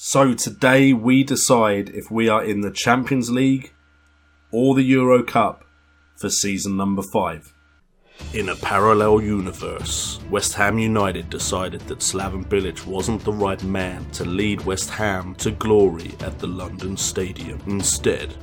So today we decide if we are in the Champions League or the Euro Cup for season number 5. In a parallel universe, West Ham United decided that Slaven Bilic wasn't the right man to lead West Ham to glory at the London Stadium. Instead,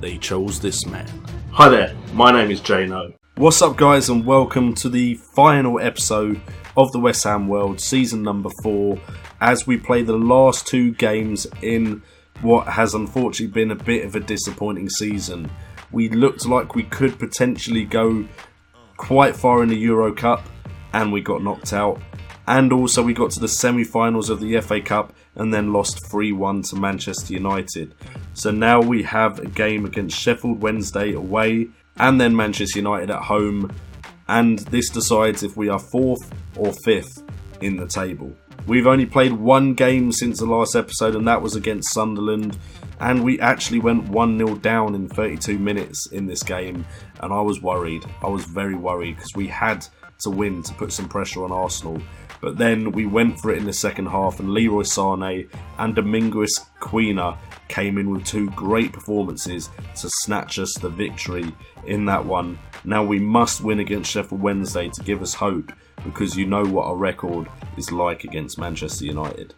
they chose this man. Hi there, my name is JNO. What's up guys, and welcome to the final episode of the West Ham World, season number 4, as we play the last 2 games in what has unfortunately been a bit of a disappointing season. We looked like we could potentially go quite far in the Euro Cup, and we got knocked out. And also we got to the semi-finals of the FA Cup and then lost 3-1 to Manchester United. So now we have a game against Sheffield Wednesday away and then Manchester United at home. And this decides if we are 4th or 5th in the table. We've only played 1 game since the last episode, and that was against Sunderland. And we actually went 1-0 down in 32 minutes in this game. And I was worried. I was very worried because we had to win to put some pressure on Arsenal. But then we went for it in the second half, and Leroy Sané and Domingos Quina came in with 2 great performances to snatch us the victory in that one. Now we must win against Sheffield Wednesday to give us hope, because you know what our record is like against Manchester United.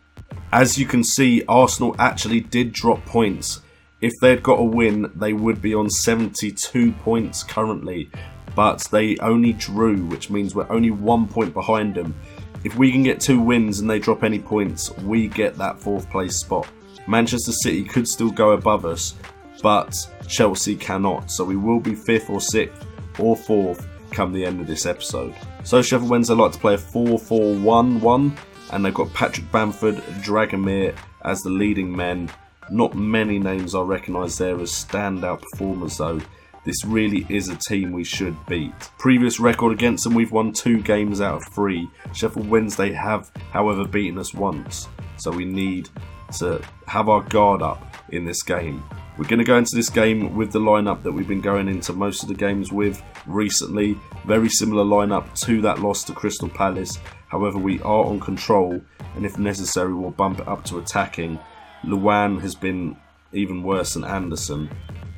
As you can see, Arsenal actually did drop points. If they'd got a win, they would be on 72 points currently, but they only drew, which means we're only 1 point behind them. If we can get 2 wins and they drop any points, we get that 4th place spot. Manchester City could still go above us, but Chelsea cannot, so we will be 5th or 6th or 4th come the end of this episode. So Sheffield Wednesday like to play a 4-4-1-1, and they've got Patrick Bamford, Dragomir as the leading men. Not many names I recognise there as standout performers though. This really is a team we should beat. Previous record against them, we've won 2 games out of 3. Sheffield Wednesday have, however, beaten us once, so we need to have our guard up in this game. We're going to go into this game with the lineup that we've been going into most of the games with recently. Very similar lineup to that loss to Crystal Palace. However, we are on control, and if necessary we'll bump it up to attacking. Luan has been even worse than Anderson.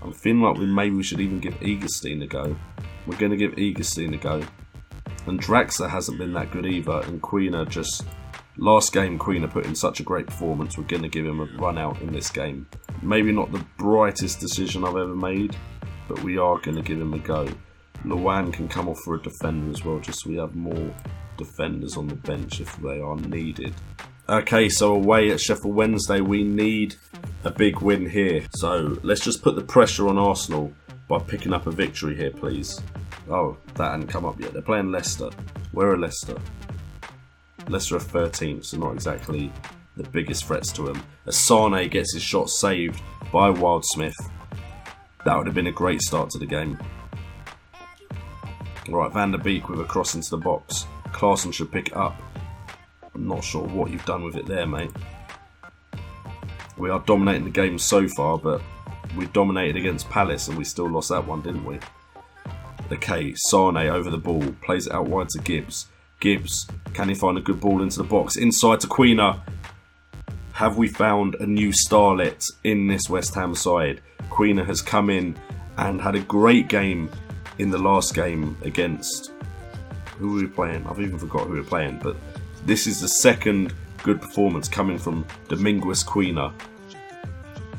I'm feeling like we should even give Egerstein a go. We're going to give Egerstein a go. And Draxler hasn't been that good either, and Quina just... Last game Quina put in such a great performance, we're going to give him a run out in this game. Maybe not the brightest decision I've ever made, but we are going to give him a go. Luan can come off for a defender as well, just so we have more defenders on the bench if they are needed. Okay, so away at Sheffield Wednesday, we need a big win here. So let's just put the pressure on Arsenal by picking up a victory here, please. Oh, that hadn't come up yet. They're playing Leicester. Where are Leicester? Leicester are 13th, so not exactly the biggest threats to him. As Sané gets his shot saved by Wildsmith. That would have been a great start to the game. Right, Van der Beek with a cross into the box. Klaassen should pick it up. I'm not sure what you've done with it there, mate. We are dominating the game so far, but we dominated against Palace and we still lost that one, didn't we? Okay, Sané over the ball. Plays it out wide to Gibbs. Gibbs, can he find a good ball into the box? Inside to Quina. Have we found a new starlet in this West Ham side? Quina has come in and had a great game in the last game against... Who were we playing? I've even forgot who we were playing, but this is the second good performance coming from Domingos Quina.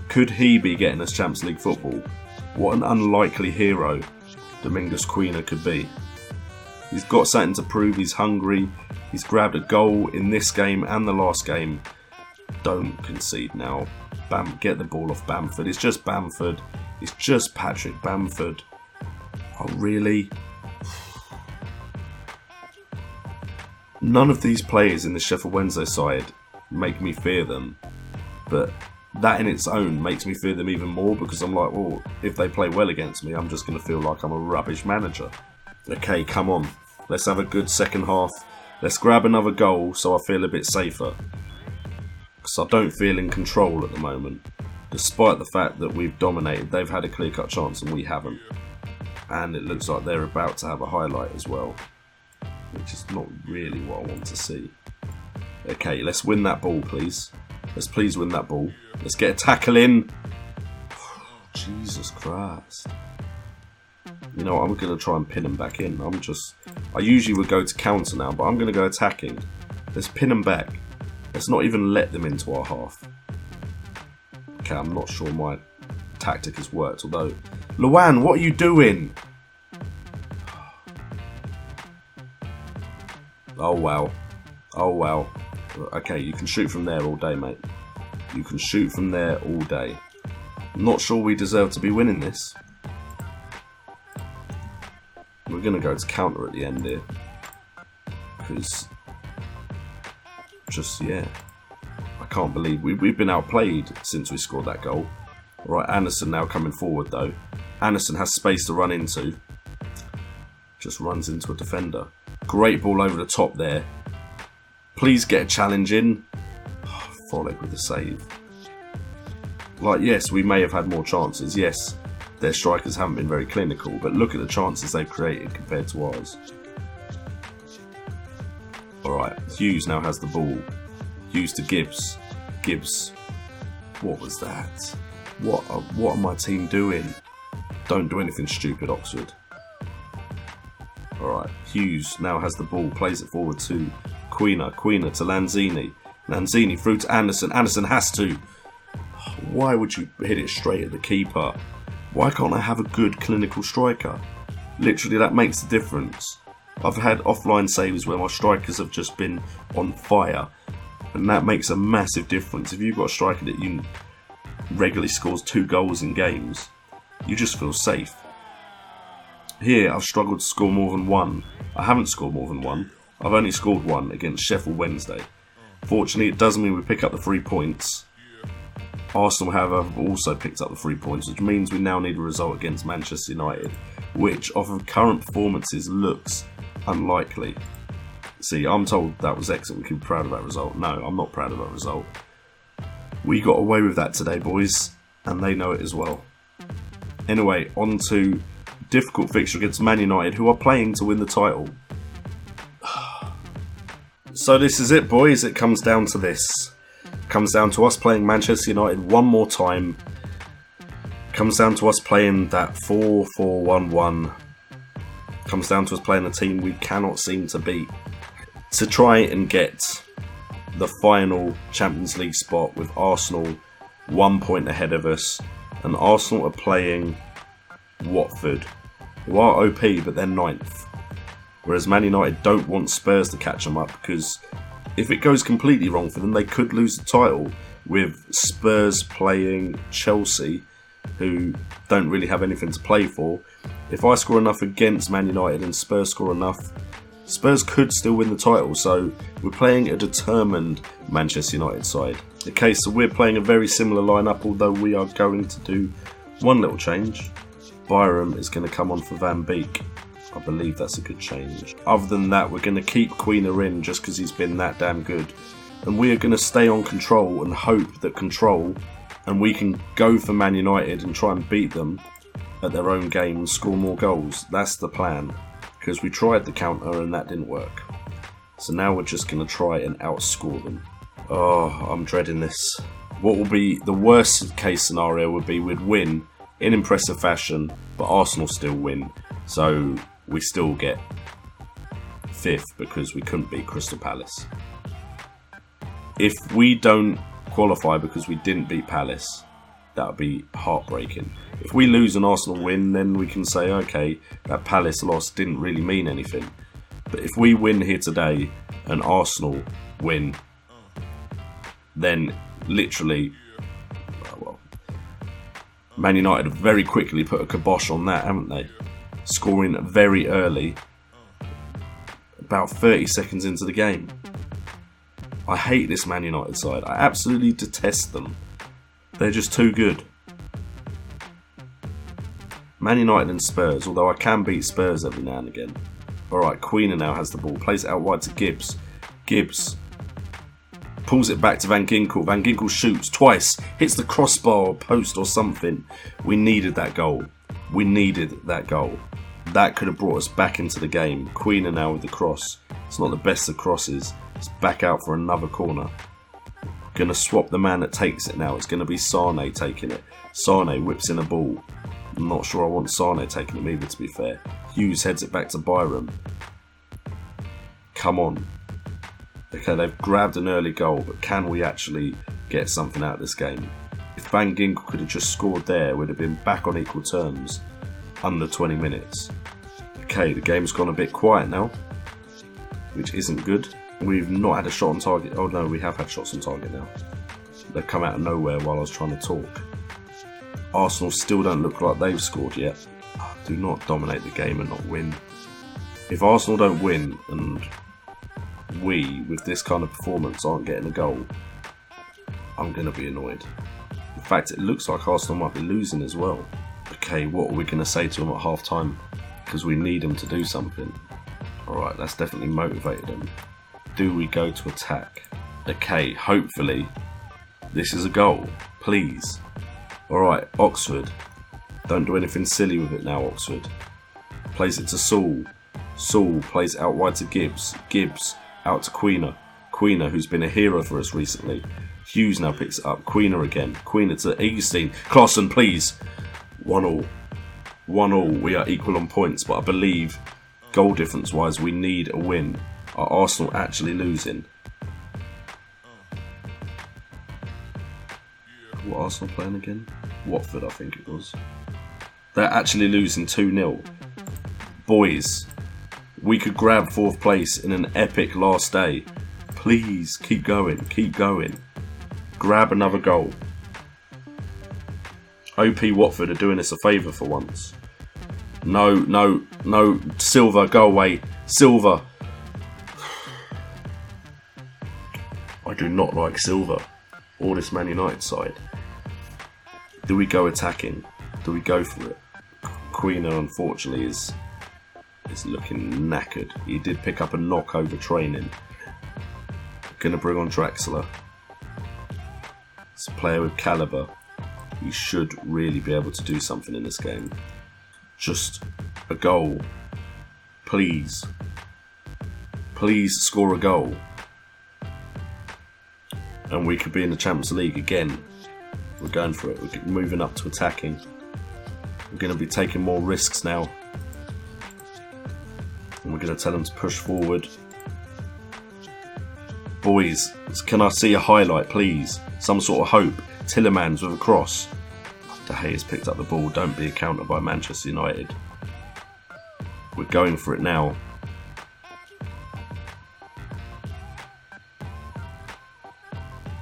Could he be getting us Champions League football? What an unlikely hero Domingos Quina could be. He's got something to prove, he's hungry, he's grabbed a goal in this game and the last game. Don't concede now. Get the ball off Bamford. It's just Bamford. It's just Patrick Bamford. Oh, really? None of these players in the Sheffield Wednesday side make me fear them. But that in its own makes me fear them even more, because I'm like, well, if they play well against me, I'm just going to feel like I'm a rubbish manager. Okay, come on. Let's have a good second half. Let's grab another goal so I feel a bit safer. Because I don't feel in control at the moment. Despite the fact that we've dominated, they've had a clear-cut chance and we haven't. And it looks like they're about to have a highlight as well, which is not really what I want to see. Okay, let's win that ball, please. Let's please win that ball. Let's get a tackle in. Jesus Christ. You know what, I'm going to try and pin him back in. I usually would go to counter now, but I'm going to go attacking. Let's pin them back. Let's not even let them into our half. Okay, I'm not sure my tactic has worked, although... Luan, what are you doing? Oh, wow. Oh, wow. Okay, you can shoot from there all day, mate. You can shoot from there all day. I'm not sure we deserve to be winning this. We're going to go to counter at the end here. Because... just, yeah. I can't believe we've been outplayed since we scored that goal. Right, Anderson now coming forward though. Anderson has space to run into. Just runs into a defender. Great ball over the top there. Please get a challenge in. Oh, Frolic with the save. Like, yes, we may have had more chances. Yes, their strikers haven't been very clinical, but look at the chances they've created compared to ours. Alright, Hughes now has the ball. Hughes to Gibbs. Gibbs. What was that? What are my team doing? Don't do anything stupid, Oxford. Alright, Hughes now has the ball. Plays it forward to Quina. Quina to Lanzini. Lanzini through to Anderson. Anderson has to. Why would you hit it straight at the keeper? Why can't I have a good clinical striker? Literally, that makes the difference. I've had offline saves where my strikers have just been on fire, and that makes a massive difference. If you've got a striker that you regularly scores 2 goals in games, you just feel safe. Here, I've struggled to score more than 1. I haven't scored more than 1. I've only scored 1 against Sheffield Wednesday. Fortunately, it does mean we pick up the 3 points. Arsenal, however, have also picked up the 3 points, which means we now need a result against Manchester United, which, off of current performances, looks unlikely. See, I'm told that was excellent. We can be proud of that result. No, I'm not proud of that result. We got away with that today, boys, and they know it as well. Anyway, on to difficult fixture against Man United, who are playing to win the title. So this is it, boys. It comes down to this. It comes down to us playing Manchester United one more time. It comes down to us playing that 4-4-1-1. It comes down to us playing a team we cannot seem to beat, to try and get the final Champions League spot with Arsenal 1 point ahead of us. And Arsenal are playing Watford, who are OP, but they're 9th. Whereas Man United don't want Spurs to catch them up, because if it goes completely wrong for them, they could lose the title, with Spurs playing Chelsea, who don't really have anything to play for. If I score enough against Man United and Spurs score enough, Spurs could still win the title. So we're playing a determined Manchester United side. Okay, so we're playing a very similar lineup, although we are going to do one little change. Byram is going to come on for Van Beek. I believe that's a good change. Other than that, we're going to keep Quina in just because he's been that damn good. And we are going to stay on control and hope that control, and we can go for Man United and try and beat them at their own game and score more goals. That's the plan. Because we tried the counter and that didn't work. So now we're just going to try and outscore them. Oh, I'm dreading this. What will be the worst case scenario would be we'd win in impressive fashion, but Arsenal still win. So we still get 5th because we couldn't beat Crystal Palace. If we don't qualify because we didn't beat Palace, that would be heartbreaking. If we lose and Arsenal win, then we can say, okay, that Palace loss didn't really mean anything. But if we win here today and Arsenal win, then literally, well, Man United have very quickly put a kibosh on that, haven't they? Scoring very early, about 30 seconds into the game. I hate this Man United side. I absolutely detest them. They're just too good. Man United and Spurs, although I can beat Spurs every now and again. Alright, Quina now has the ball. Plays it out wide to Gibbs. Gibbs pulls it back to Van Ginkel. Van Ginkel shoots twice. Hits the crossbar or post or something. We needed that goal. We needed that goal. That could have brought us back into the game. Quina now with the cross. It's not the best of crosses. It's back out for another corner. going to swap the man that takes it now. It's going to be Sane taking it. Sane whips in a ball. I'm not sure I want Sane taking it either, to be fair. Hughes heads it back to Byram. Come on. Okay, they've grabbed an early goal, but can we actually get something out of this game? If Van Ginkel could have just scored there, we'd have been back on equal terms under 20 minutes. Okay, the game's gone a bit quiet now, which isn't good. We've not had a shot on target. Oh no, we have had shots on target now. They've come out of nowhere while I was trying to talk. Arsenal still don't look like they've scored yet. Do not dominate the game and not win. If Arsenal don't win and we, with this kind of performance, aren't getting a goal, I'm going to be annoyed. In fact, it looks like Arsenal might be losing as well. Okay, what are we going to say to them at half time? Because we need them to do something. Alright, that's definitely motivated them. Do we go to attack? Okay, hopefully this is a goal. Please. Alright, Oxford. Don't do anything silly with it now, Oxford. Plays it to Saul. Saul plays it out wide to Gibbs. Gibbs out to Queener. Queener, who's been a hero for us recently. Hughes now picks it up. Queener again. Queener to Eagstein. Claassen, please. 1-1. 1-1. We are equal on points, but I believe goal difference wise we need a win. Are Arsenal actually losing? What Arsenal playing again? Watford, I think it was. They're actually losing 2-0. Boys, we could grab 4th place in an epic last day. Please, keep going, keep going. Grab another goal. OP Watford are doing us a favour for once. No, no, no. Silva, go away. Silva. I do not like Silva or this Man United side. Do we go attacking? Do we go for it? Queener, unfortunately, is looking knackered. He did pick up a knock over training. Gonna bring on Draxler. It's a player with calibre. He should really be able to do something in this game. Just a goal. Please. Please score a goal. And we could be in the Champions League again. We're going for it. We're moving up to attacking. We're going to be taking more risks now. And we're going to tell them to push forward. Boys, can I see a highlight, please? Some sort of hope. Tillemans with a cross. De Gea has picked up the ball. Don't be a counter by Manchester United. We're going for it now.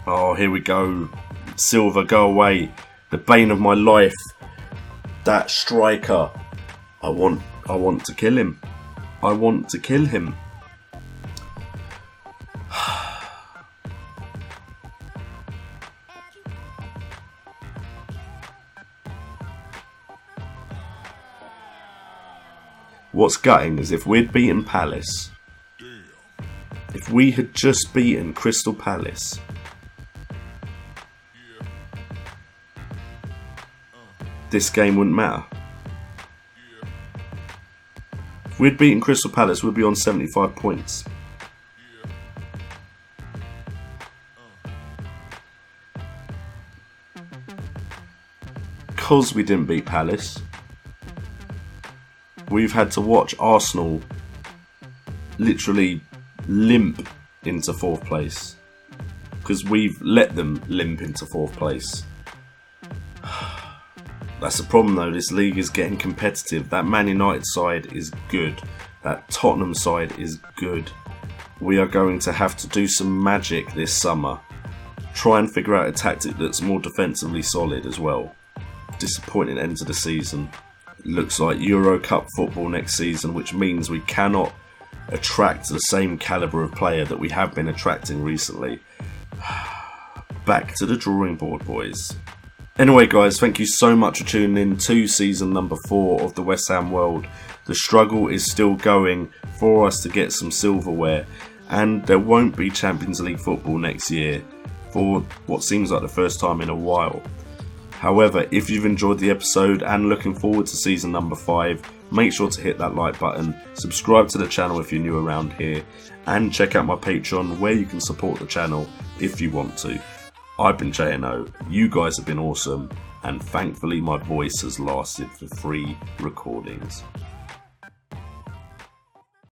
Oh, here we go. Silva, go away. The bane of my life. That striker. I want to kill him. I want to kill him. What's gutting is if we'd beaten Palace, if we had just beaten Crystal Palace, this game wouldn't matter. If we'd beaten Crystal Palace, we'd be on 75 points. Because we didn't beat Palace, we've had to watch Arsenal literally limp into 4th place. Because we've let them limp into 4th place. That's the problem though, this league is getting competitive. That Man United side is good. That Tottenham side is good. We are going to have to do some magic this summer. Try and figure out a tactic that's more defensively solid as well. Disappointing end to the season. It looks like Euro Cup football next season, which means we cannot attract the same calibre of player that we have been attracting recently. Back to the drawing board, boys. Anyway guys, thank you so much for tuning in to season number 4 of the West Ham World. The struggle is still going for us to get some silverware, and there won't be Champions League football next year for what seems like the first time in a while. However, if you've enjoyed the episode and looking forward to season number 5, make sure to hit that like button, subscribe to the channel if you're new around here, and check out my Patreon where you can support the channel if you want to. I've been JNO, you guys have been awesome, and thankfully my voice has lasted for 3 recordings.